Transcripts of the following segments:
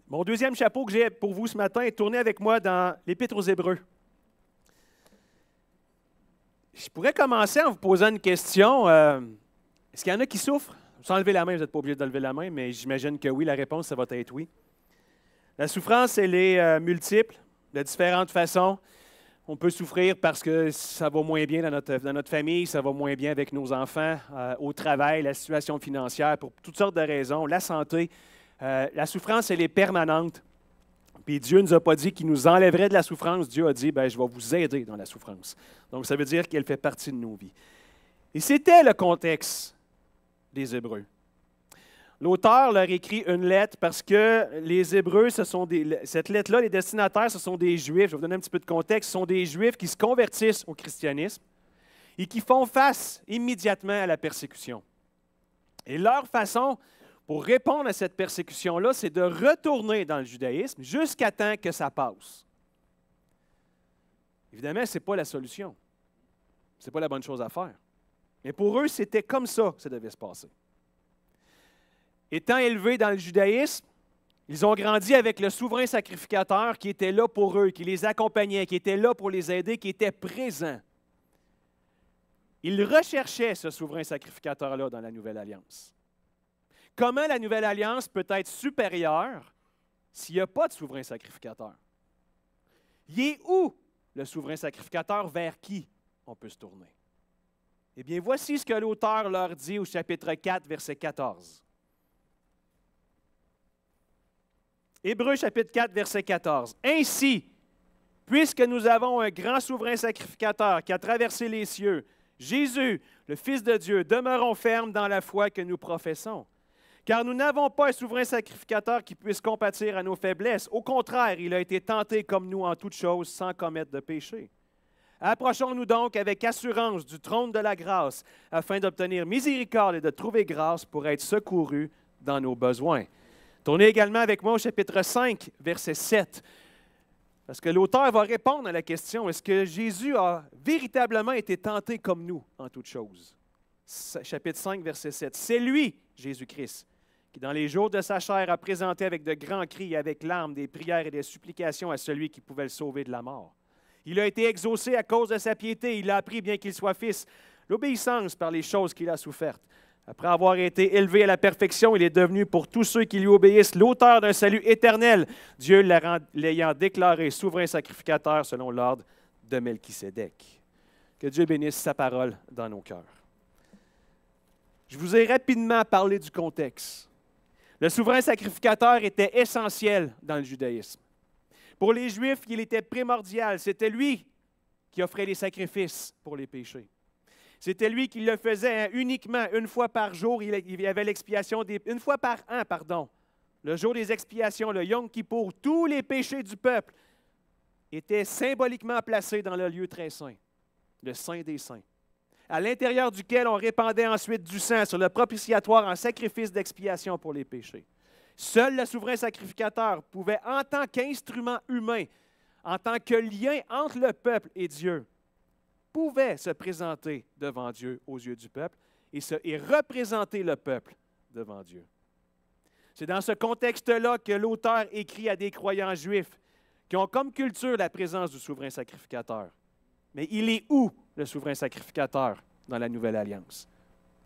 Mon deuxième chapeau que j'ai pour vous ce matin est tourné avec moi dans l'Épître aux Hébreux. Je pourrais commencer en vous posant une question. Est-ce qu'il y en a qui souffrent? Sans lever la main, vous n'êtes pas obligé de lever la main, mais j'imagine que oui, la réponse, ça va être oui. La souffrance, elle est multiple, de différentes façons. On peut souffrir parce que ça va moins bien dans notre famille, ça va moins bien avec nos enfants, au travail, la situation financière, pour toutes sortes de raisons, la santé. La souffrance, elle est permanente. Puis Dieu ne nous a pas dit qu'il nous enlèverait de la souffrance. Dieu a dit, bien, je vais vous aider dans la souffrance. Donc, ça veut dire qu'elle fait partie de nos vies. Et c'était le contexte des Hébreux. L'auteur leur écrit une lettre parce que les Hébreux, cette lettre-là, les destinataires, ce sont des Juifs. Je vais vous donner un petit peu de contexte. Ce sont des Juifs qui se convertissent au christianisme et qui font face immédiatement à la persécution. Et leur façon pour répondre à cette persécution-là, c'est de retourner dans le judaïsme jusqu'à temps que ça passe. Évidemment, ce n'est pas la solution. Ce n'est pas la bonne chose à faire. Mais pour eux, c'était comme ça que ça devait se passer. Étant élevés dans le judaïsme, ils ont grandi avec le souverain sacrificateur qui était là pour eux, qui les accompagnait, qui était là pour les aider, qui était présent. Ils recherchaient ce souverain sacrificateur-là dans la Nouvelle Alliance. Comment la Nouvelle Alliance peut être supérieure s'il n'y a pas de souverain sacrificateur? Il est où le souverain sacrificateur? Vers qui on peut se tourner? Eh bien, voici ce que l'auteur leur dit au chapitre 4, verset 14. Hébreux chapitre 4, verset 14. « Ainsi, puisque nous avons un grand souverain sacrificateur qui a traversé les cieux, Jésus, le Fils de Dieu, demeurons fermes dans la foi que nous professons. Car nous n'avons pas un souverain sacrificateur qui puisse compatir à nos faiblesses. Au contraire, il a été tenté comme nous en toutes choses sans commettre de péché. Approchons-nous donc avec assurance du trône de la grâce afin d'obtenir miséricorde et de trouver grâce pour être secourus dans nos besoins. » Tournez également avec moi au chapitre 5, verset 7, parce que l'auteur va répondre à la question, est-ce que Jésus a véritablement été tenté comme nous en toutes choses? Chapitre 5, verset 7. C'est lui, Jésus-Christ, qui dans les jours de sa chair a présenté avec de grands cris et avec larmes des prières et des supplications à celui qui pouvait le sauver de la mort. Il a été exaucé à cause de sa piété, il a appris, bien qu'il soit fils, l'obéissance par les choses qu'il a souffertes. Après avoir été élevé à la perfection, il est devenu pour tous ceux qui lui obéissent l'auteur d'un salut éternel, Dieu l'ayant déclaré souverain sacrificateur selon l'ordre de Melchisédek. Que Dieu bénisse sa parole dans nos cœurs. Je vous ai rapidement parlé du contexte. Le souverain sacrificateur était essentiel dans le judaïsme. Pour les Juifs, il était primordial. C'était lui qui offrait les sacrifices pour les péchés. C'était lui qui le faisait uniquement une fois par jour. Il y avait l'expiation une fois par an, pardon. Le jour des expiations, le Yom Kippour, tous les péchés du peuple étaient symboliquement placés dans le lieu très saint, le Saint des Saints, à l'intérieur duquel on répandait ensuite du sang sur le propitiatoire en sacrifice d'expiation pour les péchés. Seul le souverain sacrificateur pouvait, en tant qu'instrument humain, en tant que lien entre le peuple et Dieu, pouvait se présenter devant Dieu aux yeux du peuple et représenter le peuple devant Dieu. C'est dans ce contexte-là que l'auteur écrit à des croyants juifs qui ont comme culture la présence du souverain sacrificateur. Mais il est où le souverain sacrificateur dans la Nouvelle Alliance?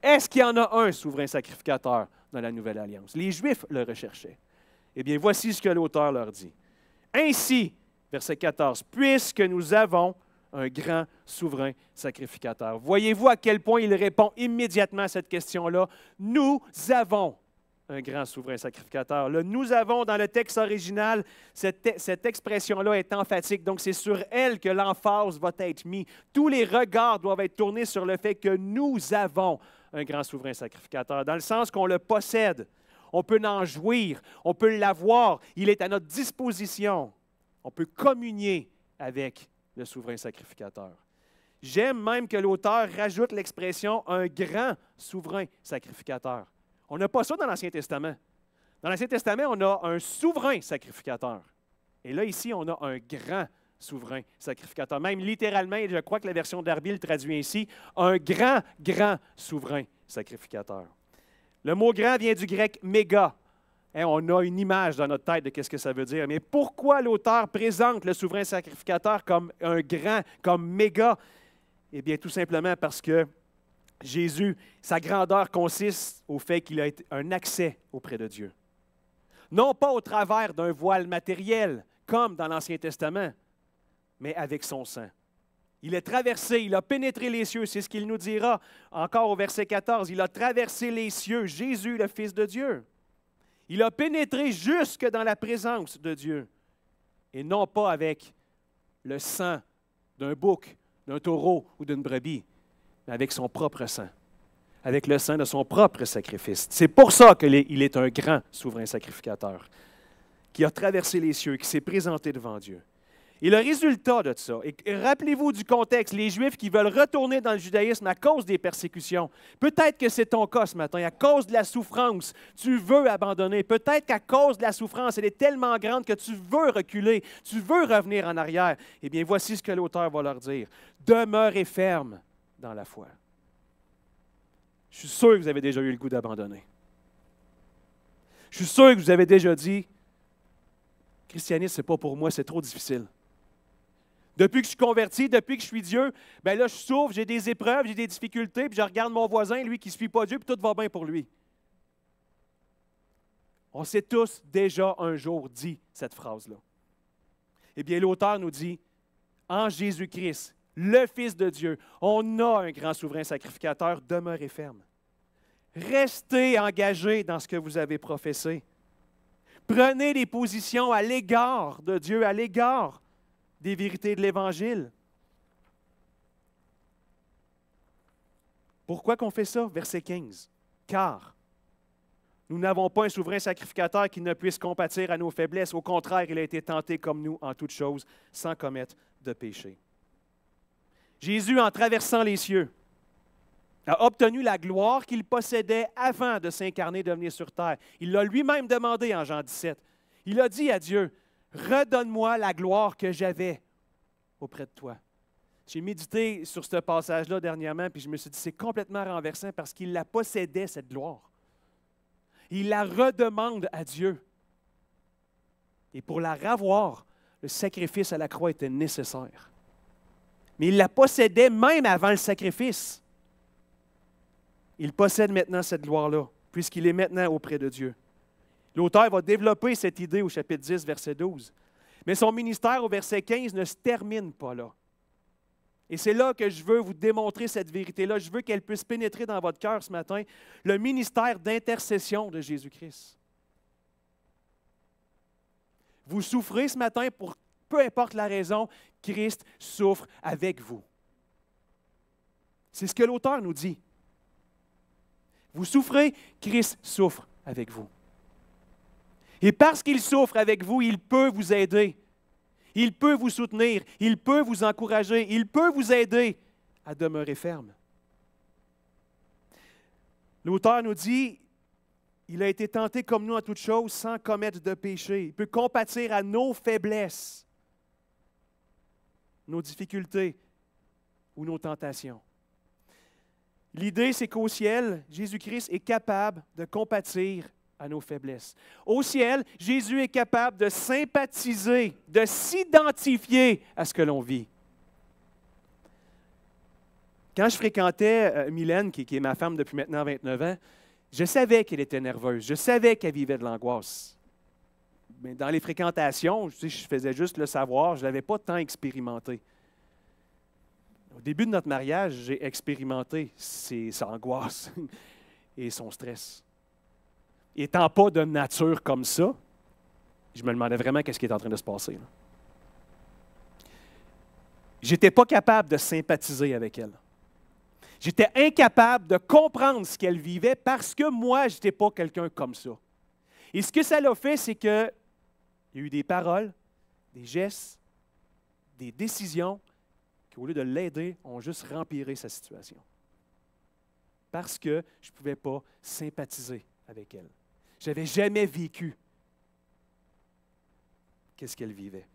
Est-ce qu'il y en a un souverain sacrificateur dans la Nouvelle Alliance? Les Juifs le recherchaient. Eh bien, voici ce que l'auteur leur dit. Ainsi, verset 14, « Puisque nous avons un grand souverain sacrificateur. » Voyez-vous à quel point il répond immédiatement à cette question-là? Nous avons un grand souverain sacrificateur. Le « nous avons » dans le texte original, cette expression-là est emphatique. Donc, c'est sur elle que l'emphase va être mise. Tous les regards doivent être tournés sur le fait que nous avons un grand souverain sacrificateur, dans le sens qu'on le possède. On peut en jouir, on peut l'avoir. Il est à notre disposition. On peut communier avec le souverain sacrificateur. J'aime même que l'auteur rajoute l'expression « un grand souverain sacrificateur ». On n'a pas ça dans l'Ancien Testament. Dans l'Ancien Testament, on a un souverain sacrificateur. Et là, ici, on a un grand souverain sacrificateur. Même littéralement, je crois que la version d'Arby le traduit ainsi, un grand souverain sacrificateur. Le mot grand vient du grec méga. Hein, on a une image dans notre tête de ce que ça veut dire. Mais pourquoi l'auteur présente le souverain sacrificateur comme un grand, comme méga? Eh bien, tout simplement parce que Jésus, sa grandeur consiste au fait qu'il a un accès auprès de Dieu. Non pas au travers d'un voile matériel, comme dans l'Ancien Testament, mais avec son sang. Il est traversé, il a pénétré les cieux, c'est ce qu'il nous dira encore au verset 14. Il a traversé les cieux, Jésus, le Fils de Dieu. Il a pénétré jusque dans la présence de Dieu, et non pas avec le sang d'un bouc, d'un taureau ou d'une brebis, mais avec son propre sang, avec le sang de son propre sacrifice. C'est pour ça qu'il est un grand souverain sacrificateur, qui a traversé les cieux, qui s'est présenté devant Dieu. Et le résultat de ça, et rappelez-vous du contexte, les Juifs qui veulent retourner dans le judaïsme à cause des persécutions. Peut-être que c'est ton cas ce matin, à cause de la souffrance, tu veux abandonner. Peut-être qu'à cause de la souffrance, elle est tellement grande que tu veux reculer, tu veux revenir en arrière. Eh bien, voici ce que l'auteur va leur dire. Demeurez ferme dans la foi. Je suis sûr que vous avez déjà eu le goût d'abandonner. Je suis sûr que vous avez déjà dit, christianisme, ce n'est pas pour moi, c'est trop difficile. Depuis que je suis converti, depuis que je suis Dieu, bien là, je souffre, j'ai des épreuves, j'ai des difficultés, puis je regarde mon voisin, lui qui ne suit pas Dieu, puis tout va bien pour lui. On s'est tous déjà un jour dit cette phrase-là. Eh bien, l'auteur nous dit, en Jésus-Christ, le Fils de Dieu, on a un grand souverain sacrificateur, demeurez ferme. Restez engagés dans ce que vous avez professé. Prenez des positions à l'égard de Dieu, à l'égard des vérités de l'Évangile. Pourquoi qu'on fait ça? Verset 15. Car nous n'avons pas un souverain sacrificateur qui ne puisse compatir à nos faiblesses. Au contraire, il a été tenté comme nous en toutes choses, sans commettre de péché. Jésus, en traversant les cieux, a obtenu la gloire qu'il possédait avant de s'incarner et de venir sur terre. Il l'a lui-même demandé en Jean 17. Il a dit à Dieu, « Redonne-moi la gloire que j'avais auprès de toi. » J'ai médité sur ce passage-là dernièrement, puis je me suis dit, c'est complètement renversant parce qu'il la possédait, cette gloire. Il la redemande à Dieu. Et pour la ravoir, le sacrifice à la croix était nécessaire. Mais il la possédait même avant le sacrifice. Il possède maintenant cette gloire-là, puisqu'il est maintenant auprès de Dieu. L'auteur va développer cette idée au chapitre 10, verset 12. Mais son ministère au verset 15 ne se termine pas là. Et c'est là que je veux vous démontrer cette vérité-là. Je veux qu'elle puisse pénétrer dans votre cœur ce matin, le ministère d'intercession de Jésus-Christ. Vous souffrez ce matin pour peu importe la raison, Christ souffre avec vous. C'est ce que l'auteur nous dit. Vous souffrez, Christ souffre avec vous. Et parce qu'il souffre avec vous, il peut vous aider. Il peut vous soutenir. Il peut vous encourager. Il peut vous aider à demeurer ferme. L'auteur nous dit, il a été tenté comme nous en toutes choses sans commettre de péché. Il peut compatir à nos faiblesses, nos difficultés ou nos tentations. L'idée, c'est qu'au ciel, Jésus-Christ est capable de compatir à nos faiblesses. Au ciel, Jésus est capable de sympathiser, de s'identifier à ce que l'on vit. Quand je fréquentais Mylène, qui est ma femme depuis maintenant 29 ans, je savais qu'elle était nerveuse, je savais qu'elle vivait de l'angoisse. Mais dans les fréquentations, je faisais juste le savoir, je ne l'avais pas tant expérimenté. Au début de notre mariage, j'ai expérimenté sa angoisse et son stress. Étant pas de nature comme ça, je me demandais vraiment qu'est-ce qui est en train de se passer. Je n'étais pas capable de sympathiser avec elle. J'étais incapable de comprendre ce qu'elle vivait parce que moi, je n'étais pas quelqu'un comme ça. Et ce que ça l'a fait, c'est qu'il y a eu des paroles, des gestes, des décisions qui, au lieu de l'aider, ont juste empiré sa situation. Parce que je ne pouvais pas sympathiser avec elle. Je n'avais jamais vécu qu'est-ce qu'elle vivait.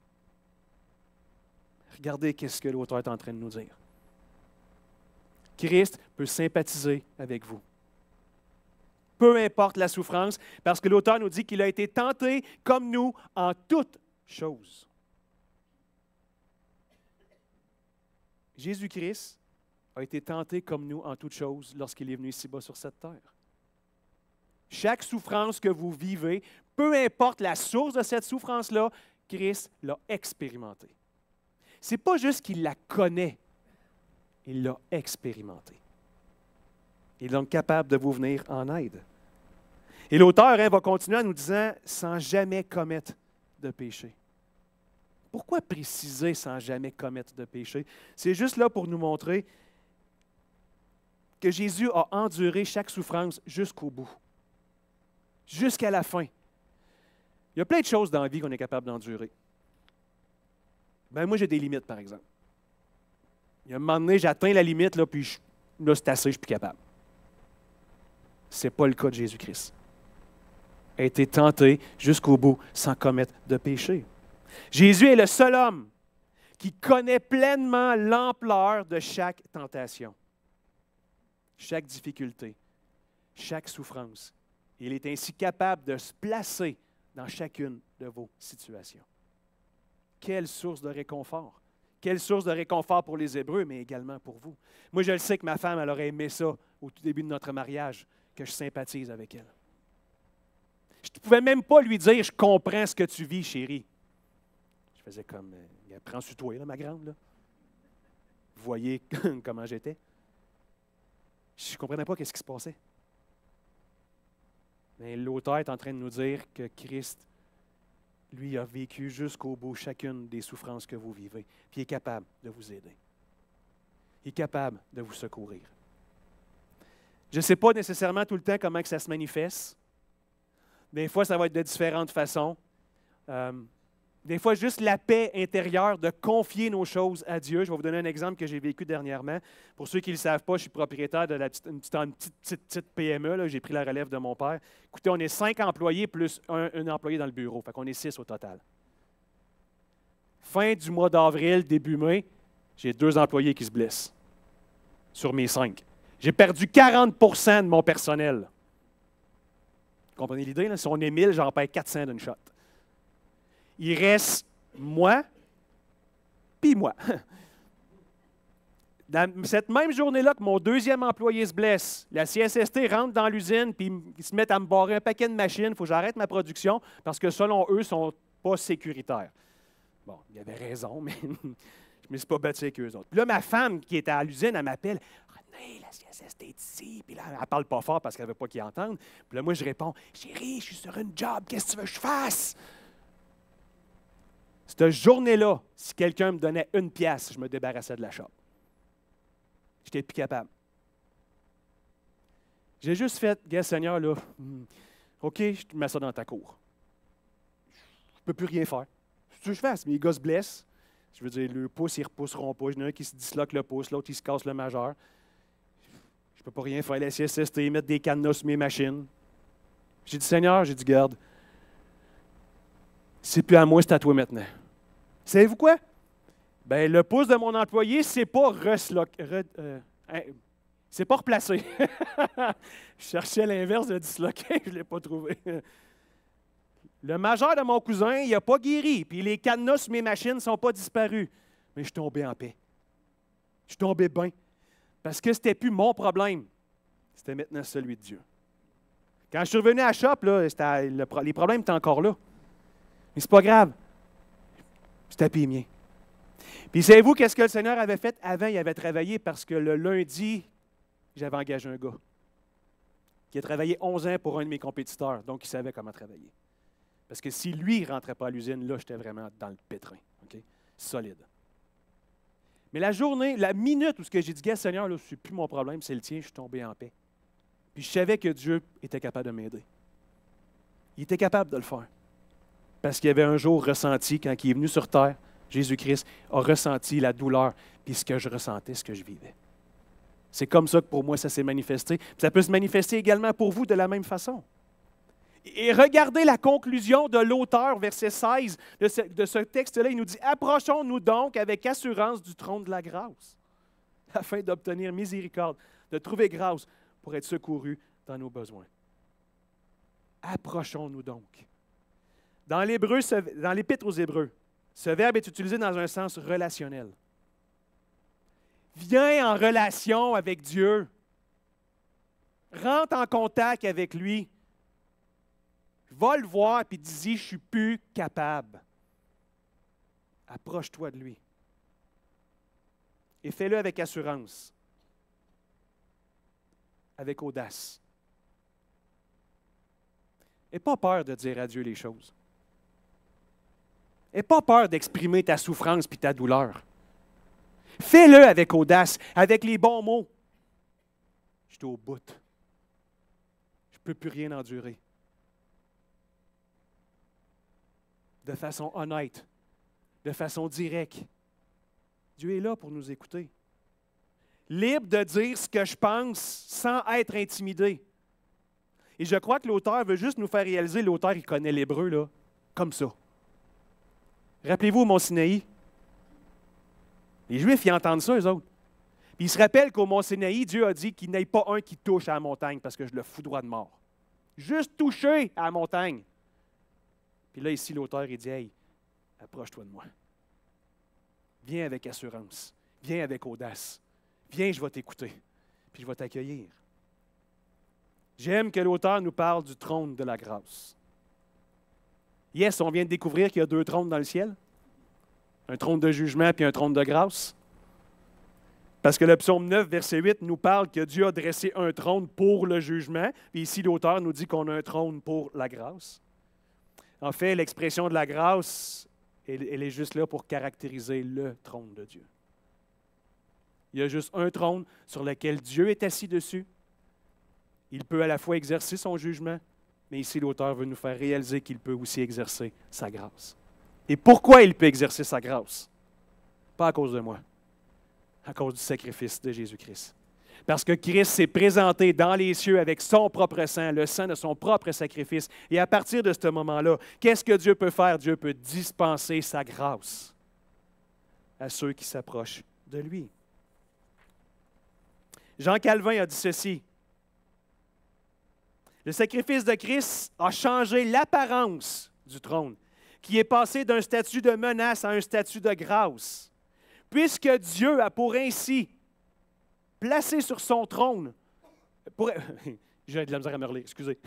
Regardez qu'est-ce que l'auteur est en train de nous dire. Christ peut sympathiser avec vous. peu importe la souffrance, parce que l'auteur nous dit qu'il a été tenté comme nous en toutes choses. Jésus-Christ a été tenté comme nous en toutes choses lorsqu'il est venu ici-bas sur cette terre. Chaque souffrance que vous vivez, peu importe la source de cette souffrance-là, Christ l'a expérimentée. Ce n'est pas juste qu'il la connaît, il l'a expérimentée. Il est donc capable de vous venir en aide. Et l'auteur va continuer en nous disant « sans jamais commettre de péché ». Pourquoi préciser « sans jamais commettre de péché » ? C'est juste là pour nous montrer que Jésus a enduré chaque souffrance jusqu'au bout, jusqu'à la fin. Il y a plein de choses dans la vie qu'on est capable d'endurer. Moi, j'ai des limites, par exemple. Il y a un moment donné, j'atteins la limite, là, puis là, c'est assez, je ne suis plus capable. Ce n'est pas le cas de Jésus-Christ. Il a été tenté jusqu'au bout sans commettre de péché. Jésus est le seul homme qui connaît pleinement l'ampleur de chaque tentation, chaque difficulté, chaque souffrance. Il est ainsi capable de se placer dans chacune de vos situations. Quelle source de réconfort! Quelle source de réconfort pour les Hébreux, mais également pour vous. Moi, je le sais que ma femme, elle aurait aimé ça au tout début de notre mariage, que je sympathise avec elle. Je ne pouvais même pas lui dire « Je comprends ce que tu vis, chérie ». Je faisais comme « Prends sur toi, là, ma grande. Là. Vous voyez comment j'étais. » Je ne comprenais pas ce qui se passait. Mais l'auteur est en train de nous dire que Christ, lui, a vécu jusqu'au bout chacune des souffrances que vous vivez. Puis il est capable de vous aider. Il est capable de vous secourir. Je ne sais pas nécessairement tout le temps comment que ça se manifeste. Des fois, ça va être de différentes façons. Des fois, juste la paix intérieure de confier nos choses à Dieu. Je vais vous donner un exemple que j'ai vécu dernièrement. Pour ceux qui ne le savent pas, je suis propriétaire de une petite PME. J'ai pris la relève de mon père. Écoutez, on est 5 employés plus un employé dans le bureau. Fait qu'on est 6 au total. Fin du mois d'avril, début mai, j'ai 2 employés qui se blessent sur mes 5. J'ai perdu 40 % de mon personnel. Vous comprenez l'idée? Là? Si on est 1000, j'en paye 400 d'une shot. Il reste moi, puis moi. Dans cette même journée-là que mon 2e employé se blesse, la CSST rentre dans l'usine puis ils se mettent à me barrer un paquet de machines. Il faut que j'arrête ma production parce que selon eux, ils ne sont pas sécuritaires. Bon, il y avait raison, mais je ne me suis pas battu avec eux autres. Puis là, ma femme qui était à l'usine, elle m'appelle. René, la CSST est ici. Puis là, elle ne parle pas fort parce qu'elle ne veut pas qu'ils entendent. Puis là, moi, je réponds chérie, je suis sur une job, qu'est-ce que tu veux que je fasse? Cette journée-là, si quelqu'un me donnait 1 pièce, je me débarrassais de la shop. Je n'étais plus capable. J'ai juste fait, gars, Seigneur, là, OK, je te mets ça dans ta cour. Je ne peux plus rien faire. Ce que je fasse, mes gars se blessent. Je veux dire, le pouce, ils ne repousseront pas. Il y en a un qui se disloque le pouce, l'autre, il se casse le majeur. Je ne peux pas rien faire. La CSST, mettre des cadenas sur mes machines. J'ai dit, Seigneur, j'ai dit, garde, c'est plus à moi, c'est à toi maintenant. Savez-vous quoi? Bien, le pouce de mon employé, c'est pas c'est pas replacé. Je cherchais l'inverse de disloquer, je ne l'ai pas trouvé. Le majeur de mon cousin, il n'a pas guéri, puis les cadenas sur mes machines ne sont pas disparus. Mais je suis tombé en paix. Je suis tombé bien. Parce que ce n'était plus mon problème. C'était maintenant celui de Dieu. Quand je suis revenu à la shop, là, les problèmes étaient encore là. Mais ce n'est pas grave. C'était payé mien. Puis savez-vous qu'est-ce que le Seigneur avait fait? Avant, il avait travaillé parce que le lundi, j'avais engagé un gars qui a travaillé 11 ans pour un de mes compétiteurs, donc il savait comment travailler. Parce que si lui ne rentrait pas à l'usine, là, j'étais vraiment dans le pétrin. Okay? Solide. Mais la journée, la minute où j'ai dit, gars, Seigneur, là, ce n'est plus mon problème, c'est le tien, je suis tombé en paix. Puis je savais que Dieu était capable de m'aider. Il était capable de le faire. Parce qu'il avait un jour ressenti, quand il est venu sur terre, Jésus-Christ a ressenti la douleur, puis ce que je ressentais, ce que je vivais. C'est comme ça que pour moi, ça s'est manifesté. Puis ça peut se manifester également pour vous de la même façon. Et regardez la conclusion de l'auteur, verset 16 de ce texte-là. Il nous dit « Approchons-nous donc avec assurance du trône de la grâce, afin d'obtenir miséricorde, de trouver grâce pour être secourus dans nos besoins. » Approchons-nous donc. Dans l'Épître aux Hébreux, ce verbe est utilisé dans un sens relationnel. Viens en relation avec Dieu. Rentre en contact avec lui. Va le voir et dis-y, je ne suis plus capable. Approche-toi de lui. Et fais-le avec assurance, avec audace. N'aie pas peur de dire à Dieu les choses. N'aie pas peur d'exprimer ta souffrance et ta douleur. Fais-le avec audace, avec les bons mots. Je suis au bout. Je ne peux plus rien endurer. De façon honnête, de façon directe. Dieu est là pour nous écouter. Libre de dire ce que je pense sans être intimidé. Et je crois que l'auteur veut juste nous faire réaliser, l'auteur, il connaît l'hébreu, là, comme ça. Rappelez-vous au Mont Sinaï. Les Juifs, ils entendent ça, eux autres. Puis ils se rappellent qu'au Mont Sinaï, Dieu a dit qu'il n'y ait pas un qui touche à la montagne parce que je le foudroie de mort. Juste toucher à la montagne. Puis là, ici, l'auteur, il dit, « Hey, approche-toi de moi. Viens avec assurance. Viens avec audace. Viens, je vais t'écouter. Puis je vais t'accueillir. » J'aime que l'auteur nous parle du trône de la grâce. Yes, on vient de découvrir qu'il y a 2 trônes dans le ciel. Un trône de jugement puis un trône de grâce. Parce que le psaume 9, verset 8, nous parle que Dieu a dressé un trône pour le jugement. Puis ici, l'auteur nous dit qu'on a un trône pour la grâce. En fait, l'expression de la grâce, elle est juste là pour caractériser le trône de Dieu. Il y a juste un trône sur lequel Dieu est assis dessus. Il peut à la fois exercer son jugement, mais ici, l'auteur veut nous faire réaliser qu'il peut aussi exercer sa grâce. Et pourquoi il peut exercer sa grâce? Pas à cause de moi, à cause du sacrifice de Jésus-Christ. Parce que Christ s'est présenté dans les cieux avec son propre sang, le sang de son propre sacrifice. Et à partir de ce moment-là, qu'est-ce que Dieu peut faire? Dieu peut dispenser sa grâce à ceux qui s'approchent de lui. Jean Calvin a dit ceci. Le sacrifice de Christ a changé l'apparence du trône, qui est passé d'un statut de menace à un statut de grâce. Puisque Dieu a pour ainsi placé sur son trône, j'ai de la misère à me relire, excusez.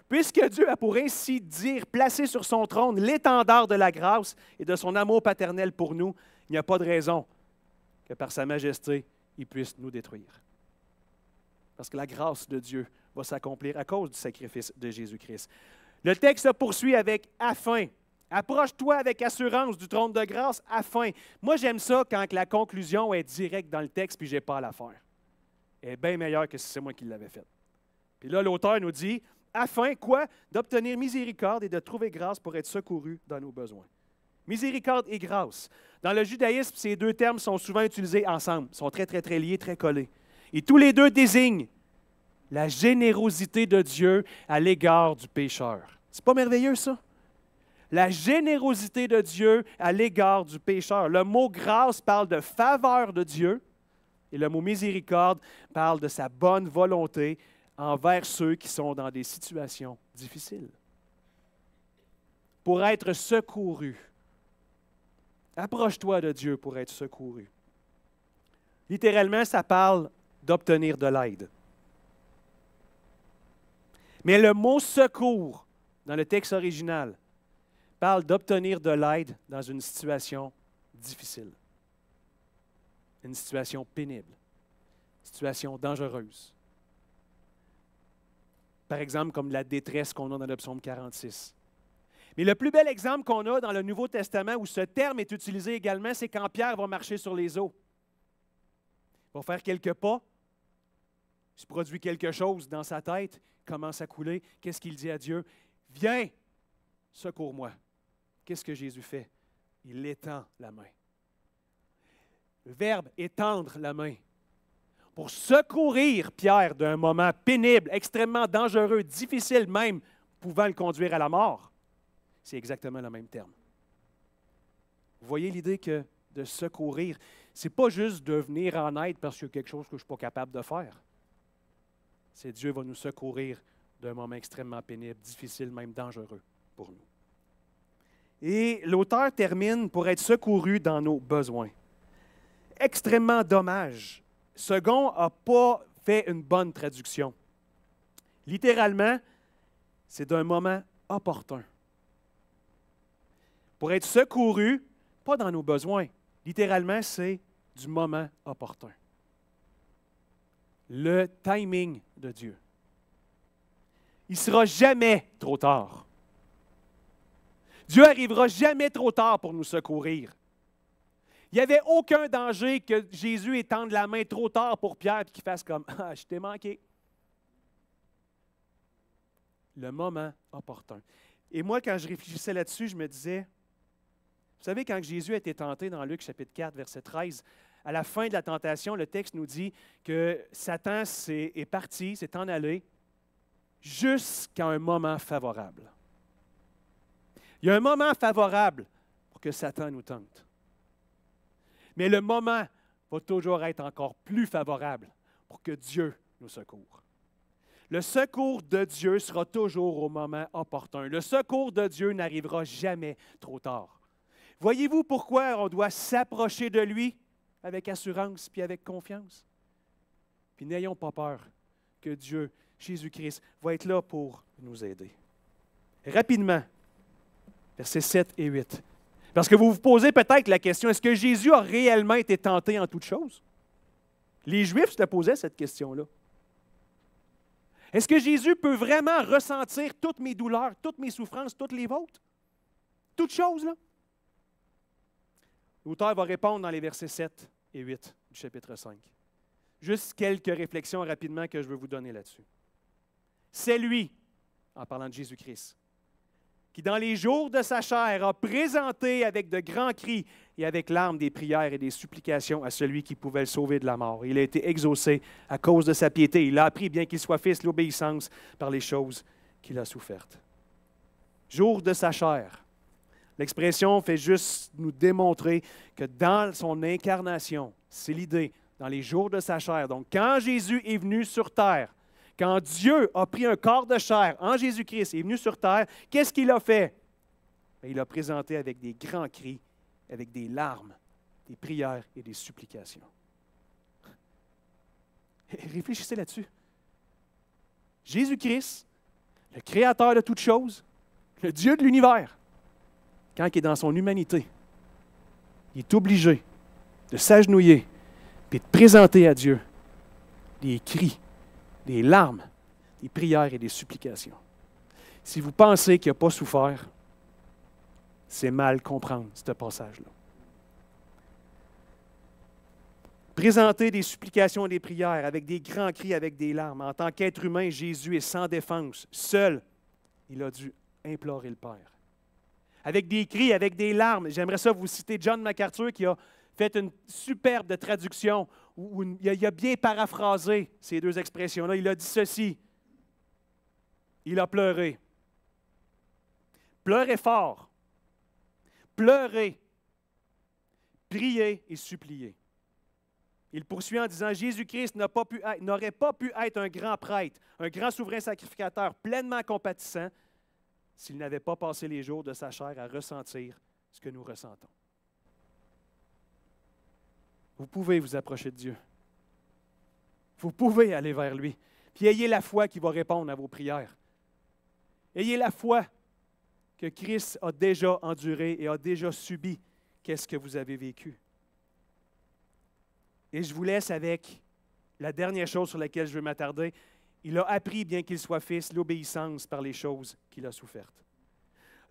Puisque Dieu a pour ainsi dire placé sur son trône l'étendard de la grâce et de son amour paternel pour nous, il n'y a pas de raison que par sa majesté, il puisse nous détruire. Parce que la grâce de Dieu va s'accomplir à cause du sacrifice de Jésus-Christ. Le texte se poursuit avec « afin ». Approche-toi avec assurance du trône de grâce, afin. Moi, j'aime ça quand la conclusion est directe dans le texte puis je n'ai pas à la faire. Elle est bien meilleure que si c'est moi qui l'avais faite. Puis là, l'auteur nous dit « afin quoi? D'obtenir miséricorde et de trouver grâce pour être secouru dans nos besoins. » Miséricorde et grâce. Dans le judaïsme, ces 2 termes sont souvent utilisés ensemble, sont très, très, très liés, très collés. Et tous les 2 désignent la générosité de Dieu à l'égard du pécheur. C'est pas merveilleux, ça? La générosité de Dieu à l'égard du pécheur. Le mot grâce parle de faveur de Dieu et le mot miséricorde parle de sa bonne volonté envers ceux qui sont dans des situations difficiles. Pour être secouru. Approche-toi de Dieu pour être secouru. Littéralement, ça parle d'obtenir de l'aide. Mais le mot secours, dans le texte original, parle d'obtenir de l'aide dans une situation difficile, une situation pénible, une situation dangereuse. Par exemple, comme la détresse qu'on a dans le psaume 46. Mais le plus bel exemple qu'on a dans le Nouveau Testament où ce terme est utilisé également, c'est quand Pierre va marcher sur les eaux. Il va faire quelques pas, il se produit quelque chose dans sa tête, il commence à couler. Qu'est-ce qu'il dit à Dieu? « Viens, secours-moi. » Qu'est-ce que Jésus fait? Il étend la main. Le verbe « étendre la main » pour secourir Pierre d'un moment pénible, extrêmement dangereux, difficile même, pouvant le conduire à la mort. C'est exactement le même terme. Vous voyez l'idée que de secourir, ce n'est pas juste de venir en aide parce qu'il y a quelque chose que je ne suis pas capable de faire. C'est Dieu va nous secourir d'un moment extrêmement pénible, difficile, même dangereux pour nous. Et l'auteur termine pour être secouru dans nos besoins. Extrêmement dommage. Second n'a pas fait une bonne traduction. Littéralement, c'est d'un moment opportun. Pour être secouru, pas dans nos besoins. Littéralement, c'est du moment opportun. Le timing de Dieu. Il ne sera jamais trop tard. Dieu n'arrivera jamais trop tard pour nous secourir. Il n'y avait aucun danger que Jésus étende la main trop tard pour Pierre et qu'il fasse comme « Ah, je t'ai manqué ». Le moment opportun. Et moi, quand je réfléchissais là-dessus, je me disais, vous savez, quand Jésus a été tenté dans Luc chapitre 4, verset 13, à la fin de la tentation, le texte nous dit que Satan est parti, s'est en allé, jusqu'à un moment favorable. Il y a un moment favorable pour que Satan nous tente. Mais le moment va toujours être encore plus favorable pour que Dieu nous secoure. Le secours de Dieu sera toujours au moment opportun. Le secours de Dieu n'arrivera jamais trop tard. Voyez-vous pourquoi on doit s'approcher de lui avec assurance puis avec confiance? Puis n'ayons pas peur que Dieu, Jésus-Christ, va être là pour nous aider. Rapidement, versets 7 et 8. Parce que vous vous posez peut-être la question, est-ce que Jésus a réellement été tenté en toutes choses? Les Juifs se posaient cette question-là. Est-ce que Jésus peut vraiment ressentir toutes mes douleurs, toutes mes souffrances, toutes les vôtres? Toutes choses, là? L'auteur va répondre dans les versets 7 et 8 du chapitre 5. Juste quelques réflexions rapidement que je veux vous donner là-dessus. C'est lui, en parlant de Jésus-Christ, qui dans les jours de sa chair a présenté avec de grands cris et avec larmes des prières et des supplications à celui qui pouvait le sauver de la mort. Il a été exaucé à cause de sa piété. Il a appris, bien qu'il soit fils, l'obéissance par les choses qu'il a souffertes. Jour de sa chair. L'expression fait juste nous démontrer que dans son incarnation, c'est l'idée, dans les jours de sa chair. Donc, quand Jésus est venu sur terre, quand Dieu a pris un corps de chair en Jésus-Christ et est venu sur terre, qu'est-ce qu'il a fait? Il a présenté avec des grands cris, avec des larmes, des prières et des supplications. Réfléchissez là-dessus. Jésus-Christ, le Créateur de toutes choses, le Dieu de l'univers, quand il est dans son humanité, il est obligé de s'agenouiller et de présenter à Dieu des cris, des larmes, des prières et des supplications. Si vous pensez qu'il n'a pas souffert, c'est mal comprendre ce passage-là. Présenter des supplications et des prières avec des grands cris, avec des larmes. En tant qu'être humain, Jésus est sans défense. Seul, il a dû implorer le Père. Avec des cris, avec des larmes. J'aimerais ça vous citer John MacArthur qui a fait une superbe traduction où il a bien paraphrasé ces deux expressions-là. Il a dit ceci. Il a pleuré. Pleurez fort. Pleurez. Priez et suppliez. Il poursuit en disant, Jésus-Christ n'aurait pas pu être un grand prêtre, un grand souverain sacrificateur pleinement compatissant s'il n'avait pas passé les jours de sa chair à ressentir ce que nous ressentons. Vous pouvez vous approcher de Dieu. Vous pouvez aller vers lui. Puis ayez la foi qui va répondre à vos prières. Ayez la foi que Christ a déjà enduré et a déjà subi qu'est-ce que vous avez vécu. Et je vous laisse avec la dernière chose sur laquelle je veux m'attarder. Il a appris, bien qu'il soit fils, l'obéissance par les choses qu'il a souffertes.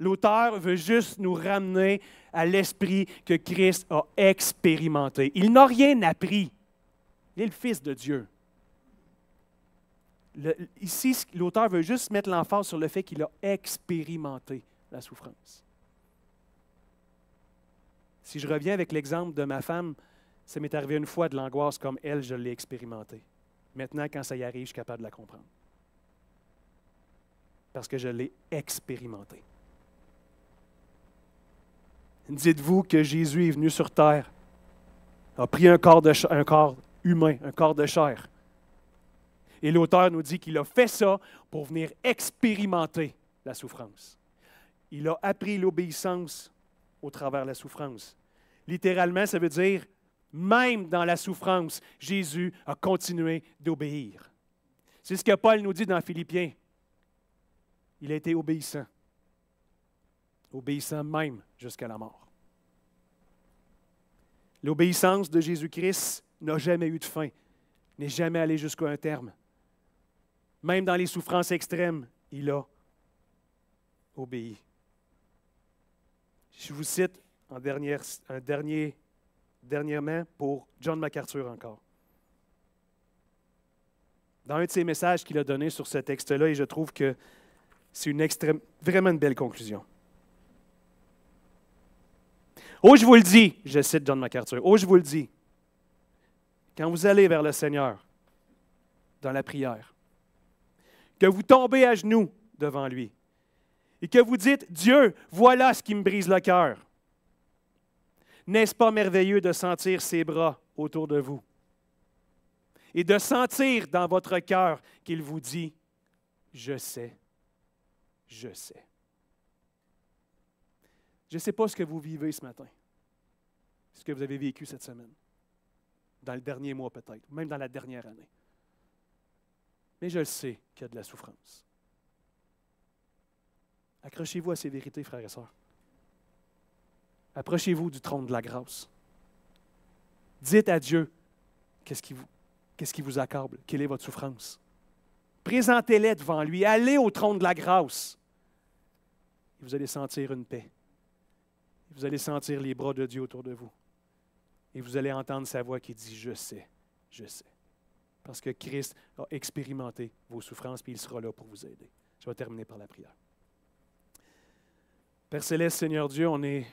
L'auteur veut juste nous ramener à l'esprit que Christ a expérimenté. Il n'a rien appris. Il est le Fils de Dieu. Ici, l'auteur veut juste mettre l'emphase sur le fait qu'il a expérimenté la souffrance. Si je reviens avec l'exemple de ma femme, ça m'est arrivé une fois de l'angoisse comme elle, je l'ai expérimentée. Maintenant, quand ça y arrive, je suis capable de la comprendre. Parce que je l'ai expérimenté. Dites-vous que Jésus est venu sur terre, a pris un corps humain, un corps de chair. Et l'auteur nous dit qu'il a fait ça pour venir expérimenter la souffrance. Il a appris l'obéissance au travers de la souffrance. Littéralement, ça veut dire, même dans la souffrance, Jésus a continué d'obéir. C'est ce que Paul nous dit dans Philippiens. Il a été obéissant. Obéissant même jusqu'à la mort. L'obéissance de Jésus-Christ n'a jamais eu de fin, n'est jamais allée jusqu'à un terme. Même dans les souffrances extrêmes, il a obéi. Je vous cite dernièrement pour John MacArthur encore. Dans un de ses messages qu'il a donné sur ce texte-là, et je trouve que c'est vraiment une belle conclusion. Oh, je vous le dis, je cite John MacArthur, oh, je vous le dis, quand vous allez vers le Seigneur dans la prière, que vous tombez à genoux devant lui et que vous dites, Dieu, voilà ce qui me brise le cœur. N'est-ce pas merveilleux de sentir ses bras autour de vous et de sentir dans votre cœur qu'il vous dit, je sais, je sais. Je ne sais pas ce que vous vivez ce matin, ce que vous avez vécu cette semaine, dans le dernier mois peut-être, même dans la dernière année. Mais je le sais qu'il y a de la souffrance. Accrochez-vous à ces vérités, frères et sœurs. Approchez-vous du trône de la grâce. Dites à Dieu qu'est-ce qui vous accable, quelle est votre souffrance. Présentez-les devant lui, allez au trône de la grâce. Et vous allez sentir une paix. Vous allez sentir les bras de Dieu autour de vous. Et vous allez entendre sa voix qui dit, je sais, je sais. Parce que Christ a expérimenté vos souffrances, puis il sera là pour vous aider. Je vais terminer par la prière. Père Céleste, Seigneur Dieu, on est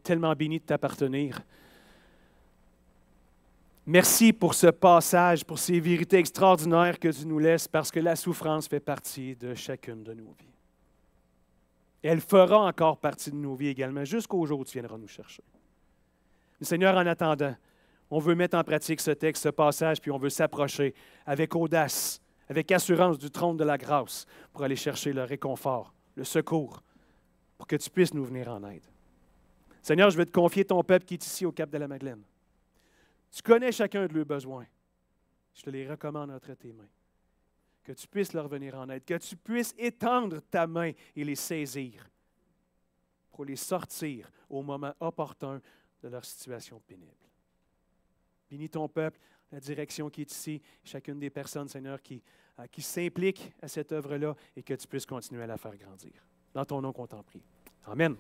tellement bénis de t'appartenir. Merci pour ce passage, pour ces vérités extraordinaires que tu nous laisses, parce que la souffrance fait partie de chacune de nos vies. Et elle fera encore partie de nos vies également, jusqu'au jour où tu viendras nous chercher. Mais Seigneur, en attendant, on veut mettre en pratique ce texte, ce passage, puis on veut s'approcher avec audace, avec assurance du trône de la grâce pour aller chercher le réconfort, le secours, pour que tu puisses nous venir en aide. Seigneur, je vais te confier ton peuple qui est ici au Cap de la Madeleine. Tu connais chacun de leurs besoins. Je te les recommande entre tes mains. Que tu puisses leur venir en aide, que tu puisses étendre ta main et les saisir pour les sortir au moment opportun de leur situation pénible. Bénis ton peuple, la direction qui est ici, chacune des personnes, Seigneur, qui s'impliquent à cette œuvre-là et que tu puisses continuer à la faire grandir. Dans ton nom qu'on t'en prie. Amen.